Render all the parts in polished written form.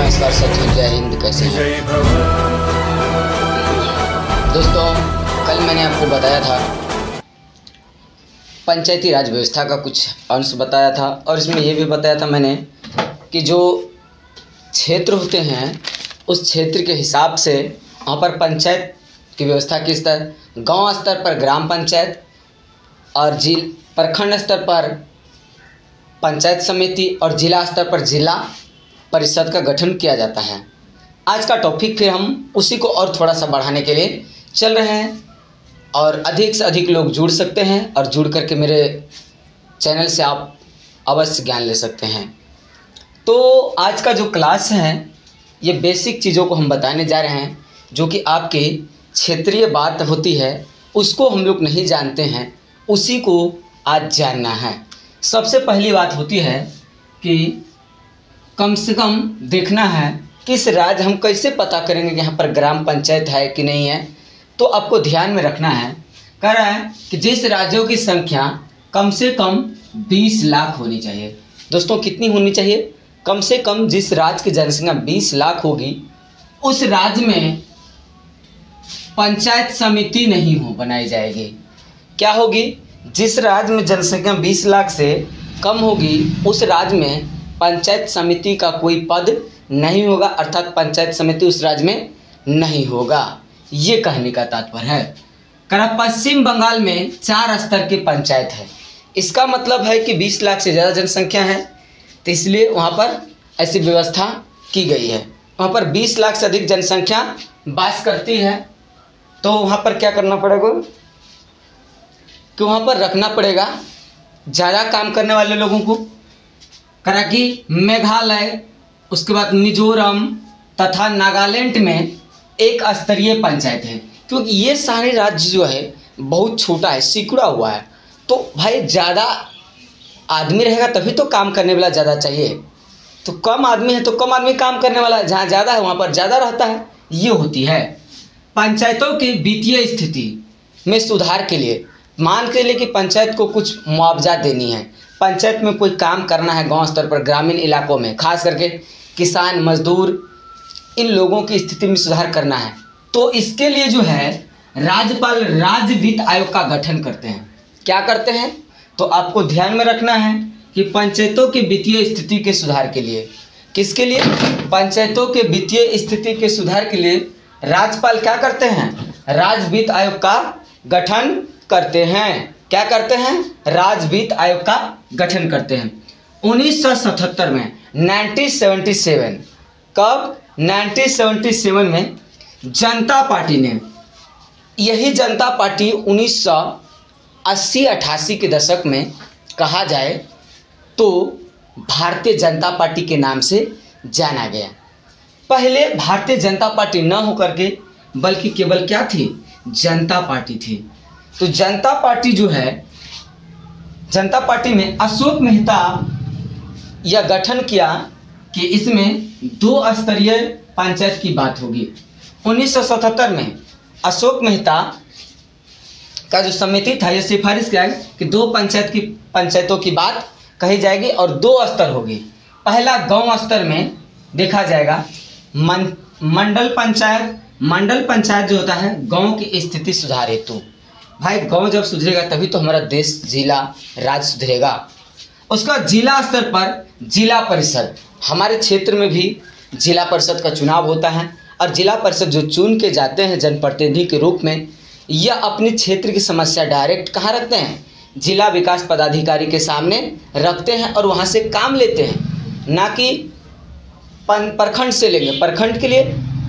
नमस्कार साथियों, जय हिंद। कैसे हैं दोस्तों? कल मैंने आपको बताया था पंचायती राज व्यवस्था का कुछ अंश बताया था, और इसमें यह भी बताया था मैंने कि जो क्षेत्र होते हैं उस क्षेत्र के हिसाब से वहाँ पर पंचायत की व्यवस्था किस तरह, गांव स्तर पर ग्राम पंचायत और प्रखंड स्तर पर पंचायत समिति और जिला स्तर पर जिला परिषद का गठन किया जाता है। आज का टॉपिक फिर हम उसी को और थोड़ा सा बढ़ाने के लिए चल रहे हैं, और अधिक से अधिक लोग जुड़ सकते हैं और जुड़ करके मेरे चैनल से आप अवश्य ज्ञान ले सकते हैं। तो आज का जो क्लास है ये बेसिक चीज़ों को हम बताने जा रहे हैं, जो कि आपके क्षेत्रीय बात होती है उसको हम लोग नहीं जानते हैं, उसी को आज जानना है। सबसे पहली बात होती है कि कम से कम देखना है किस राज्य, हम कैसे पता करेंगे कि यहाँ पर ग्राम पंचायत है कि नहीं है। तो आपको ध्यान में रखना है, कह रहा है कि जिस राज्यों की संख्या कम से कम 20 लाख होनी चाहिए। दोस्तों कितनी होनी चाहिए? कम से कम जिस राज्य की जनसंख्या 20 लाख होगी उस राज्य में पंचायत समिति नहीं बनाई जाएगी। क्या होगी? जिस राज्य में जनसंख्या 20 लाख से कम होगी उस राज्य में पंचायत समिति का कोई पद नहीं होगा, अर्थात पंचायत समिति उस राज्य में नहीं होगा। ये कहने का तात्पर्य है। कहा पश्चिम बंगाल में 4 स्तर की पंचायत है। इसका मतलब है कि 20 लाख से ज़्यादा जनसंख्या है, तो इसलिए वहाँ पर ऐसी व्यवस्था की गई है। वहाँ पर 20 लाख से अधिक जनसंख्या वास करती है, तो वहाँ पर क्या करना पड़ेगा कि वहाँ पर रखना पड़ेगा ज़्यादा काम करने वाले लोगों को। करा कि मेघालय, उसके बाद मिजोरम तथा नागालैंड में एक स्तरीय पंचायत है, क्योंकि ये सारे राज्य जो है बहुत छोटा है, सिकुड़ा हुआ है। तो भाई ज़्यादा आदमी रहेगा तभी तो काम करने वाला ज़्यादा चाहिए। तो कम आदमी है तो कम आदमी काम करने वाला, जहाँ ज़्यादा है वहाँ पर ज़्यादा रहता है। ये होती है पंचायतों की वित्तीय स्थिति में सुधार के लिए। मान के लिए कि पंचायत को कुछ मुआवजा देनी है, पंचायत में कोई काम करना है गांव स्तर पर, ग्रामीण इलाकों में खास करके किसान मजदूर, इन लोगों की स्थिति में सुधार करना है, तो इसके लिए जो है राज्यपाल राज्य वित्त आयोग का गठन करते हैं। क्या करते हैं? तो आपको ध्यान में रखना है कि पंचायतों की वित्तीय स्थिति के सुधार के लिए, किसके लिए? पंचायतों के वित्तीय स्थिति के सुधार के लिए राज्यपाल क्या करते हैं? राज्य वित्त आयोग का गठन करते हैं। क्या करते हैं? राज्य वित्त आयोग का गठन करते हैं। 1977 में 1977, कब? 1977 में जनता पार्टी ने, यही जनता पार्टी 1980-88 के दशक में कहा जाए तो भारतीय जनता पार्टी के नाम से जाना गया। पहले भारतीय जनता पार्टी न होकर के बल्कि केवल क्या थी? जनता पार्टी थी। तो जनता पार्टी जो है, जनता पार्टी में अशोक मेहता यह गठन किया कि इसमें 2 स्तरीय पंचायत की बात होगी। 1977 में अशोक मेहता का जो समिति था यह सिफारिश किया कि 2 पंचायतों की बात कही जाएगी और 2 स्तर होगी। पहला गांव स्तर में देखा जाएगा मंडल पंचायत। मंडल पंचायत जो होता है गांव की स्थिति सुधार हेतु। भाई गांव जब सुधरेगा तभी तो हमारा देश, जिला, राज्य सुधरेगा। उसका जिला स्तर पर जिला परिषद, हमारे क्षेत्र में भी जिला परिषद का चुनाव होता है, और जिला परिषद जो चुन के जाते हैं जनप्रतिनिधि के रूप में, यह अपने क्षेत्र की समस्या डायरेक्ट कहाँ रखते हैं? जिला विकास पदाधिकारी के सामने रखते हैं और वहाँ से काम लेते हैं, ना कि प्रखंड से लेंगे। प्रखंड के लिए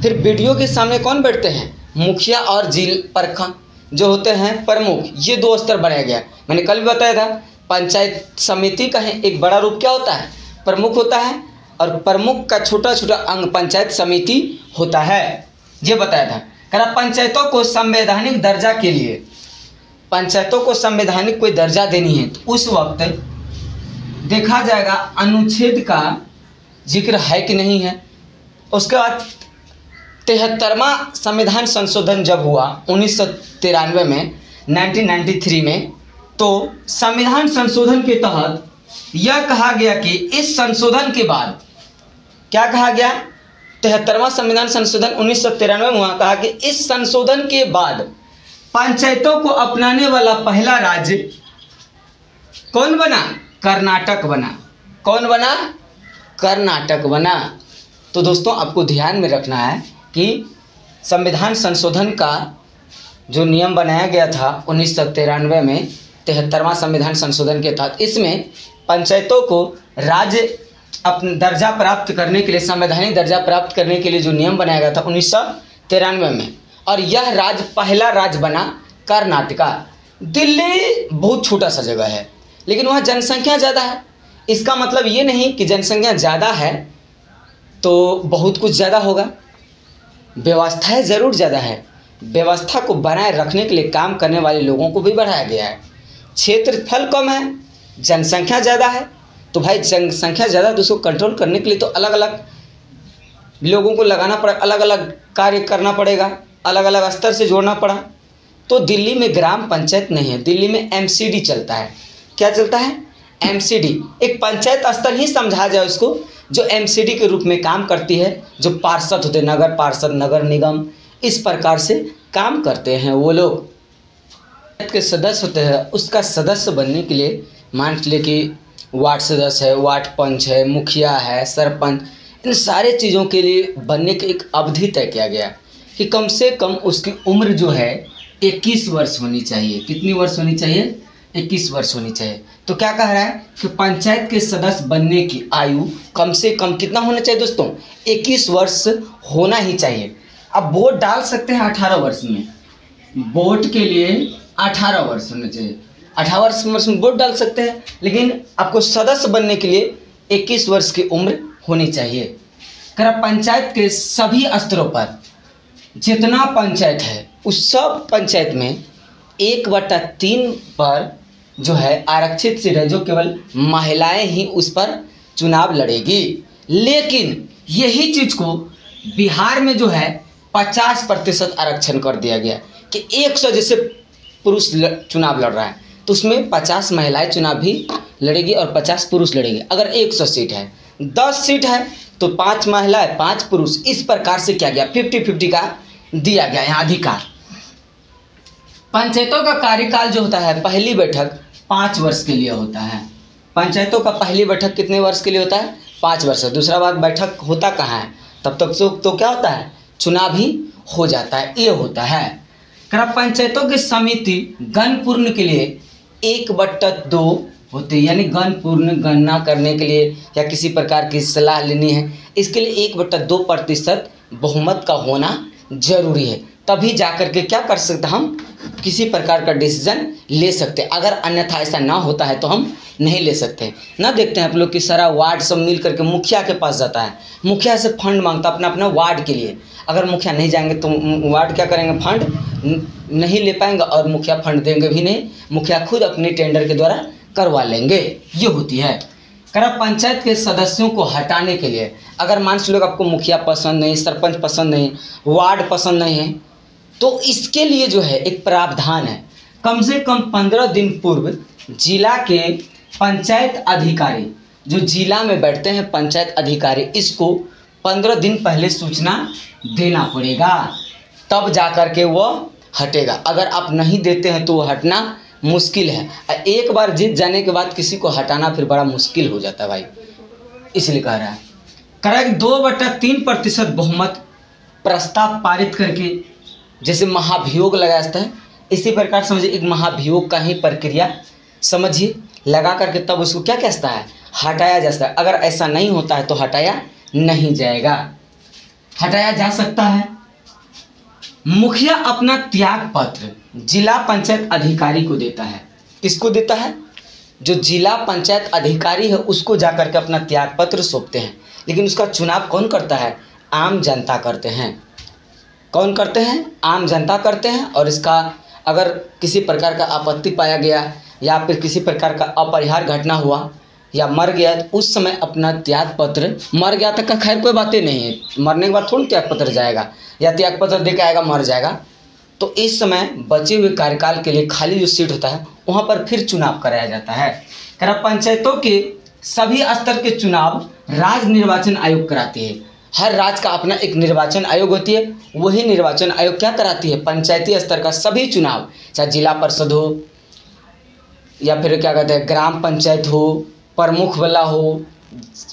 फिर बीडीओ के सामने कौन बैठते हैं? मुखिया और प्रखंड जो होते हैं प्रमुख। ये 2 स्तर बनाया गया। मैंने कल भी बताया था पंचायत समिति का है एक बड़ा रूप क्या होता है? प्रमुख होता है, और प्रमुख का छोटा छोटा अंग पंचायत समिति होता है। ये बताया था। कहा पंचायतों को संवैधानिक दर्जा के लिए, पंचायतों को संवैधानिक कोई दर्जा देनी है तो उस वक्त देखा जाएगा अनुच्छेद का जिक्र है कि नहीं है। उसके बाद 73वां संविधान संशोधन जब हुआ 1993 में, 1993 में, तो संविधान संशोधन के तहत यह कहा गया कि इस संशोधन के बाद क्या कहा गया 73वां संविधान संशोधन 1993 में वहाँ कहा कि इस संशोधन के बाद पंचायतों को अपनाने वाला पहला राज्य कौन बना? कर्नाटक बना। कौन बना? कर्नाटक बना। तो दोस्तों आपको ध्यान में रखना है कि संविधान संशोधन का जो नियम बनाया गया था 1993 में 73वां संविधान संशोधन के तहत, इसमें पंचायतों को राज्य अपना दर्जा प्राप्त करने के लिए, संवैधानिक दर्जा प्राप्त करने के लिए जो नियम बनाया गया था 1993 में, और यह राज्य पहला राज्य बना कर्नाटका। दिल्ली बहुत छोटा सा जगह है लेकिन वहाँ जनसंख्या ज़्यादा है। इसका मतलब ये नहीं कि जनसंख्या ज़्यादा है तो बहुत कुछ ज़्यादा होगा। व्यवस्थाएं ज़रूर ज़्यादा है, व्यवस्था को बनाए रखने के लिए काम करने वाले लोगों को भी बढ़ाया गया है। क्षेत्रफल कम है, जनसंख्या ज़्यादा है, तो भाई जनसंख्या ज़्यादा तो उसको कंट्रोल करने के लिए तो अलग अलग लोगों को लगाना पड़ा, अलग अलग कार्य करना पड़ेगा, अलग अलग स्तर से जोड़ना पड़ा। तो दिल्ली में ग्राम पंचायत नहीं है, दिल्ली में एमसीडी चलता है। क्या चलता है? एमसीडी। एक पंचायत स्तर ही समझा जाए उसको, जो एमसीडी के रूप में काम करती है, जो पार्षद होते हैं, नगर पार्षद, नगर निगम, इस प्रकार से काम करते हैं वो लोग। के सदस्य होते हैं, उसका सदस्य बनने के लिए मान लीजिए कि वार्ड सदस्य है, वार्ड पंच है, मुखिया है, सरपंच, इन सारे चीज़ों के लिए बनने की एक अवधि तय किया गया कि कम से कम उसकी उम्र जो है 21 वर्ष होनी चाहिए। कितनी वर्ष होनी चाहिए? 21 वर्ष होनी चाहिए। तो क्या कह रहा है कि पंचायत के सदस्य बनने की आयु कम से कम कितना होना चाहिए दोस्तों? 21 वर्ष होना ही चाहिए। अब वोट डाल सकते हैं 18 वर्ष में, वोट के लिए 18 वर्ष होना चाहिए, 18 वर्ष में वोट डाल सकते हैं, लेकिन आपको सदस्य बनने के लिए 21 वर्ष की उम्र होनी चाहिए। कर पंचायत के सभी स्तरों पर जितना पंचायत है उस सब पंचायत में 1/3 पर जो है आरक्षित सीट है, जो केवल महिलाएं ही उस पर चुनाव लड़ेगी। लेकिन यही चीज़ को बिहार में जो है 50% आरक्षण कर दिया गया कि 100 जैसे पुरुष चुनाव लड़ रहा है तो उसमें 50 महिलाएं चुनाव भी लड़ेगी और 50 पुरुष लड़ेंगे। अगर 100 सीट है, 10 सीट है तो 5 महिलाएं 5 पुरुष, इस प्रकार से क्या गया 50-50 का दिया गया यहाँ अधिकार। पंचायतों का कार्यकाल जो होता है, पहली बैठक 5 वर्ष के लिए होता है। पंचायतों का पहली बैठक कितने वर्ष के लिए होता है? 5 वर्ष। दूसरा बात, बैठक होता कहाँ है? तब तक तो क्या होता है? चुनाव ही हो जाता है, ये होता है। ग्राम पंचायतों की समिति गणपूर्ण के लिए 1/2 होते हैं, यानी गणपूर्ण गणना करने के लिए या किसी प्रकार की सलाह लेनी है, इसके लिए 1/2% बहुमत का होना जरूरी है। तभी जाकर के क्या कर सकते, हम किसी प्रकार का डिसीजन ले सकते। अगर अन्यथा ऐसा ना होता है तो हम नहीं ले सकते। ना देखते हैं आप लोग कि सारा वार्ड सब मिल करके मुखिया के पास जाता है, मुखिया से फंड मांगता अपना अपना वार्ड के लिए। अगर मुखिया नहीं जाएंगे तो वार्ड क्या करेंगे? फंड नहीं ले पाएंगे और मुखिया फंड देंगे भी नहीं, मुखिया खुद अपने टेंडर के द्वारा करवा लेंगे। ये होती है। ग्राम पंचायत के सदस्यों को हटाने के लिए, अगर मान लो आपको मुखिया पसंद नहीं, सरपंच पसंद नहीं, वार्ड पसंद नहीं है, तो इसके लिए जो है एक प्रावधान है। कम से कम 15 दिन पूर्व जिला के पंचायत अधिकारी, जो जिला में बैठते हैं पंचायत अधिकारी, इसको 15 दिन पहले सूचना देना पड़ेगा, तब जा कर के वो हटेगा। अगर आप नहीं देते हैं तो वो हटना मुश्किल है। एक बार जीत जाने के बाद किसी को हटाना फिर बड़ा मुश्किल हो जाता है भाई, इसलिए कह रहा है। करेक्ट 2/3% बहुमत प्रस्ताव पारित करके, जैसे महाभियोग लगाया जाता है, इसी प्रकार समझिए एक महाभियोग का ही प्रक्रिया समझिए, लगा करके तब उसको क्या कहता है? हटाया जा सकता है। अगर ऐसा नहीं होता है तो हटाया नहीं जाएगा। हटाया जा सकता है। मुखिया अपना त्याग पत्र जिला पंचायत अधिकारी को देता है। किसको देता है? जो जिला पंचायत अधिकारी है उसको जाकर के अपना त्याग पत्र सौंपते हैं। लेकिन उसका चुनाव कौन करता है? आम जनता करते हैं। कौन करते हैं? आम जनता करते हैं। और इसका अगर किसी प्रकार का आपत्ति पाया गया या फिर किसी प्रकार का अपरिहार्य घटना हुआ या मर गया तो उस समय अपना त्याग पत्र, मर गया तक का खैर कोई बातें नहीं है, मरने के बाद थोड़ी त्याग पत्र जाएगा या त्याग पत्र दे के आएगा मर जाएगा, तो इस समय बचे हुए कार्यकाल के लिए खाली जो सीट होता है वहाँ पर फिर चुनाव कराया जाता है। ग्राम पंचायतों के सभी स्तर के चुनाव राज्य निर्वाचन आयोग कराती है। हर राज्य का अपना एक निर्वाचन आयोग होती है। वही निर्वाचन आयोग क्या कराती है, पंचायती स्तर का सभी चुनाव, चाहे जिला परिषद हो या फिर क्या कहते हैं ग्राम पंचायत हो, प्रमुख वाला हो,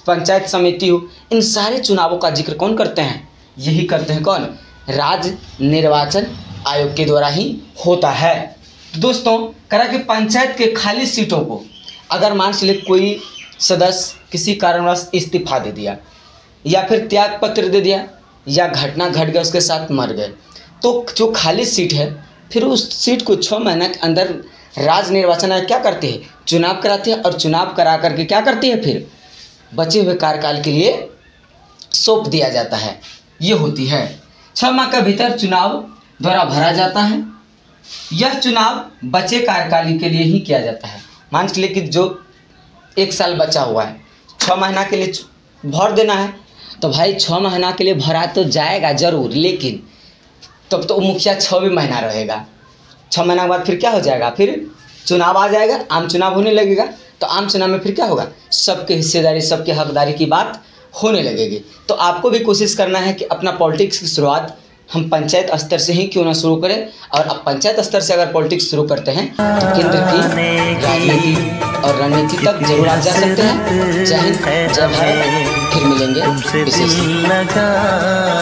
पंचायत समिति हो, इन सारे चुनावों का जिक्र कौन करते हैं, यही करते हैं कौन, राज्य निर्वाचन आयोग के द्वारा ही होता है। तो दोस्तों करा कि पंचायत के खाली सीटों को अगर मान चले कोई सदस्य किसी कारणवश इस्तीफा दे दिया या फिर त्याग पत्र दे दिया या घटना घट गया उसके साथ मर गए, तो जो खाली सीट है फिर उस सीट को 6 महीने के अंदर राज्य निर्वाचन आयोग क्या करते हैं, चुनाव कराती है। और चुनाव करा करके क्या करती है, फिर बचे हुए कार्यकाल के लिए सौंप दिया जाता है। ये होती है 6 माह के भीतर चुनाव द्वारा भरा जाता है। यह चुनाव बचे कार्यकाल के लिए ही किया जाता है। मान चलिए कि जो 1 साल बचा हुआ है, 6 महीना के लिए भर देना है, तो भाई 6 महीना के लिए भरा तो जाएगा ज़रूर, लेकिन तब तो मुखिया 6 महीना रहेगा। 6 महीना के बाद फिर क्या हो जाएगा, फिर चुनाव आ जाएगा, आम चुनाव होने लगेगा। तो आम चुनाव में फिर क्या होगा, सबके हिस्सेदारी सबके हकदारी की बात होने लगेगी। तो आपको भी कोशिश करना है कि अपना पॉलिटिक्स की शुरुआत हम पंचायत स्तर से ही क्यों ना शुरू करें। और अब पंचायत स्तर से अगर पॉलिटिक्स शुरू करते हैं तो केंद्र की राजनीति और रणनीति तक जरूर आप जा सकते हैं। जय हिंद, जय भारत। फिर मिलेंगे विशेष।